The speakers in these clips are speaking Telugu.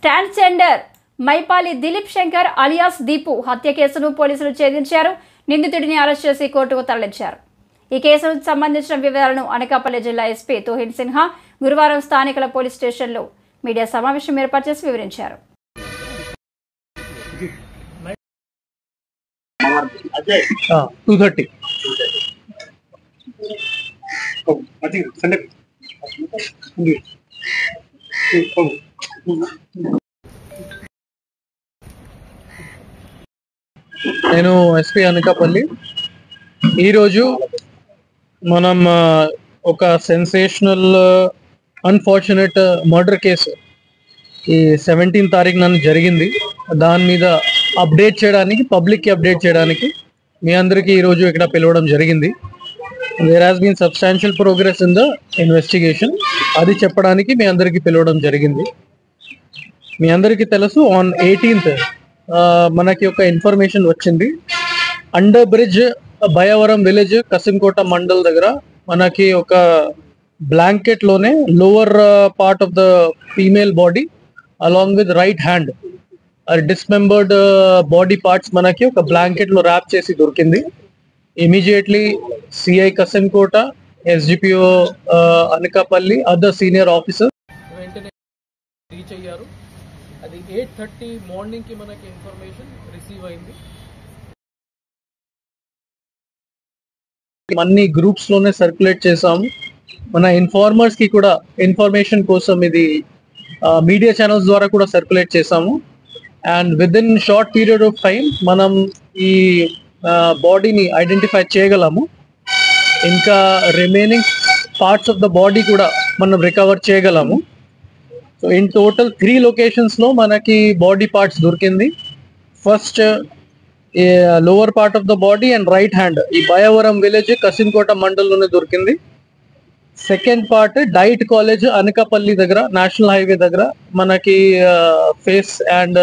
ట్రాన్స్జెండర్ మైపాలి దిలీప్ శంకర్ అలియాస్ దీపు హత్య కేసును పోలీసులు ఛేదించారు. నిందితుడిని అరెస్ట్ చేసి కోర్టుకు తరలించారు. ఈ కేసుకు సంబంధించిన వివరాలను అనకాపల్లి జిల్లా ఎస్పీ తోహిన్ సిన్హా గురువారం స్థానికుల పోలీస్ స్టేషన్లో మీడియా సమావేశం ఏర్పాటు చేసి వివరించారు. నేను ఎస్పీ అనకాపల్లి. ఈరోజు మనం ఒక సెన్సేషనల్ అన్ఫార్చునేట్ మర్డర్ కేసు ఈ 17 తారీఖున జరిగింది. దాని మీద అప్డేట్ చేయడానికి, పబ్లిక్కి అప్డేట్ చేయడానికి మీ అందరికీ ఈరోజు ఇక్కడ పిలవడం జరిగింది. There has been substantial progress in the investigation. అది చెప్పడానికి మీ అందరికీ పిలవడం జరిగింది. మీ అందరికీ తెలుసు, ఆన్ 18th మనకి ఒక ఇన్ఫర్మేషన్ వచ్చింది. Under bridge Bayavaram village Kasimkota mandal దగ్గర మనకి ఒక బ్లాంకెట్ లోనే lower part of the female body along with right hand dismembered body parts మనకి ఒక బ్లాంకెట్ లో ర్యాప్ చేసి దొరికింది. Immediately C I Kasimkota, S D P O Anakapalli, other senior officer వెంటనే రీచ్ అయ్యారు. అది 8:30 మార్నింగ్ కి మనకి ఇన్ఫర్మేషన్ రిసీవ్ అయింది. అన్ని గ్రూప్స్ లోనే సర్క్యులేట్ చేసాము. మన ఇన్ఫార్మర్స్ కి కూడా ఇన్ఫర్మేషన్ కోసం ఇది మీడియా ఛానల్స్ ద్వారా కూడా సర్క్యులేట్ చేసాము. And with in short period of time మనం ఈ బాడీని ఐడెంటిఫై చేయగలము. ఇంకా remaining parts of the body కూడా మనం రికవర్ చేయగలము. సో ఇన్ టోటల్ 3 లొకేషన్స్ లో మనకి బాడీ పార్ట్స్ దొరికింది. First lower part of the body and right hand ఈ బయవరం విలేజ్ కసింకోట మండల్లోనే దొరికింది. Second part diet college Anakapalli దగ్గర, నేషనల్ హైవే దగ్గర మనకి ఫేస్ అండ్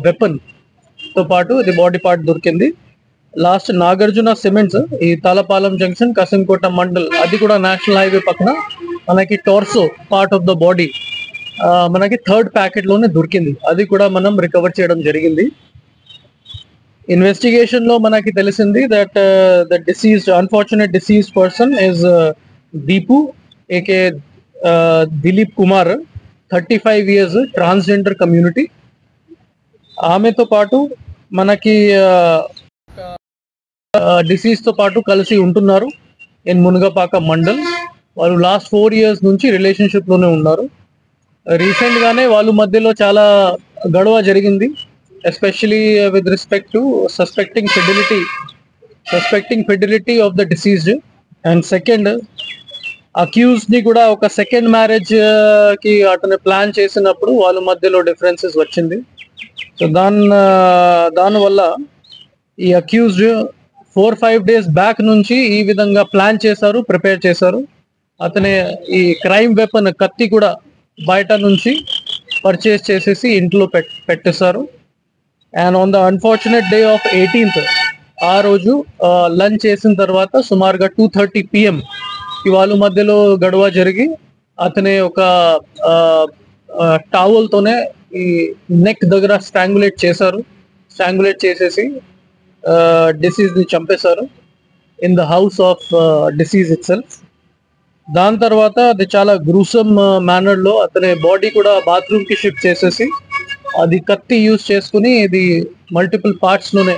వెపన్ తో పాటు ఇది బాడీ పార్ట్ దొరికింది. లాస్ట్ నాగార్జున సిమెంట్స్ ఈ తాళపాలెం జంక్షన్ కసింకోట మండల్, అది కూడా నేషనల్ హైవే పక్కన మనకి torso part of the body మనకి థర్డ్ ప్యాకెట్ లోనే దొరికింది. అది కూడా మనం రికవర్ చేయడం జరిగింది. ఇన్వెస్టిగేషన్ లో మనకి తెలిసింది that the diseased unfortunate deceased person is Deepu AK Dilip Kumar, 35 years, transgender community. ఆమెతో పాటు మనకి డిసీజ్ తో పాటు కలిసి ఉంటున్నారు ఇన్ మునగపాక మండల్. వాళ్ళు లాస్ట్ 4 years నుంచి రిలేషన్షిప్ లోనే ఉన్నారు. రీసెంట్ గానే వాళ్ళ మధ్యలో చాలా గొడవ జరిగింది, especially with respect to suspecting fidelity of the deceased. And second, accused ని కూడా ఒక సెకండ్ మ్యారేజ్ కి అతను ప్లాన్ చేసినప్పుడు వాళ్ళ మధ్యలో డిఫరెన్సెస్ వచ్చింది. సో దానివల్ల ఈ అక్యూజ్డ్ 4-5 days బ్యాక్ నుంచి ఈ విధంగా ప్లాన్ చేశారు, ప్రిపేర్ చేశారు. అతనే ఈ క్రైమ్ వెపన్ కత్తి కూడా బయట నుంచి పర్చేస్ చేసేసి ఇంట్లో పెట్టేశారు. And on the unfortunate day of 18th ఆ రోజు లంచ్ చేసిన తర్వాత సుమారుగా 2:30 PM వాళ్ళ మధ్యలో గొడవ జరిగి అతనే ఒక టవల్ తోనే ఈ నెక్ దగ్గర స్ట్రాంగులేట్ చేసేసి డిసీజ్ ని చంపేశారు in the house of disease it self. దాని తర్వాత అది చాలా గ్రూసమ్ మేనర్ లో అతని బాడీ కూడా బాత్రూమ్ కి షిఫ్ట్ చేసేసి అది కత్తి యూజ్ చేసుకుని ఇది మల్టిపుల్ పార్ట్స్ లోనే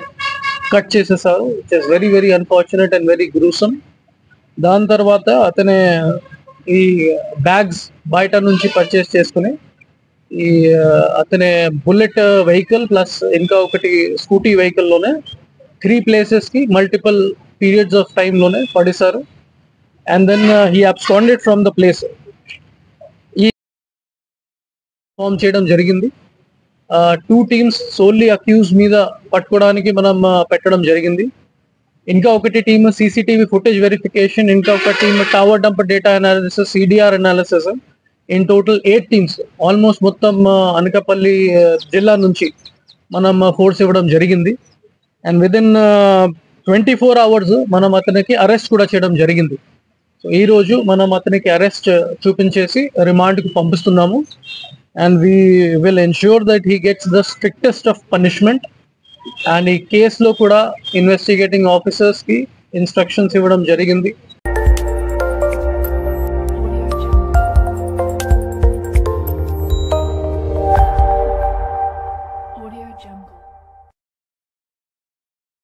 కట్ చేసేసారు. It is very very unfortunate and very gruesome. దాని తర్వాత అతనే ఈ బ్యాగ్స్ బయట నుంచి పర్చేస్ చేసుకుని ఈ అతనే బుల్లెట్ వెహికల్ ప్లస్ ఇంకా ఒకటి స్కూటీ వెహికల్ లోనే 3 places కి మల్టిపుల్ పీరియడ్స్ ఆఫ్ టైమ్ లోనే పడేశారు. And then he absconded from the place. ఈ ఫామ్ చేయడం జరిగింది. 2 teams సోల్లీ అక్యూజ్ మీద పట్టుకోవడానికి మనం పెట్టడం జరిగింది. ఇంకా ఒకటి టీమ్ సీసీటీవీ ఫుటేజ్ వెరిఫికేషన్, ఇంకా ఒక team tower dump data analysis, CDR analysis. In total 8 teams almost మొత్తం అనకాపల్లి జిల్లా నుంచి మనం ఫోర్స్ ఇవ్వడం జరిగింది. అండ్ విత్ ఇన్ 24 hours మనం అతనికి అరెస్ట్ కూడా చేయడం జరిగింది. సో ఈ రోజు మనం అతనికి అరెస్ట్ చూపించేసి రిమాండ్కి పంపిస్తున్నాము. and we will ensure that he gets the strictest of punishment. And ఈ కేసులో కూడా ఇన్వెస్టిగేటింగ్ ఆఫీసర్స్ కి ఇన్స్ట్రక్షన్స్ ఇవ్వడం జరిగింది.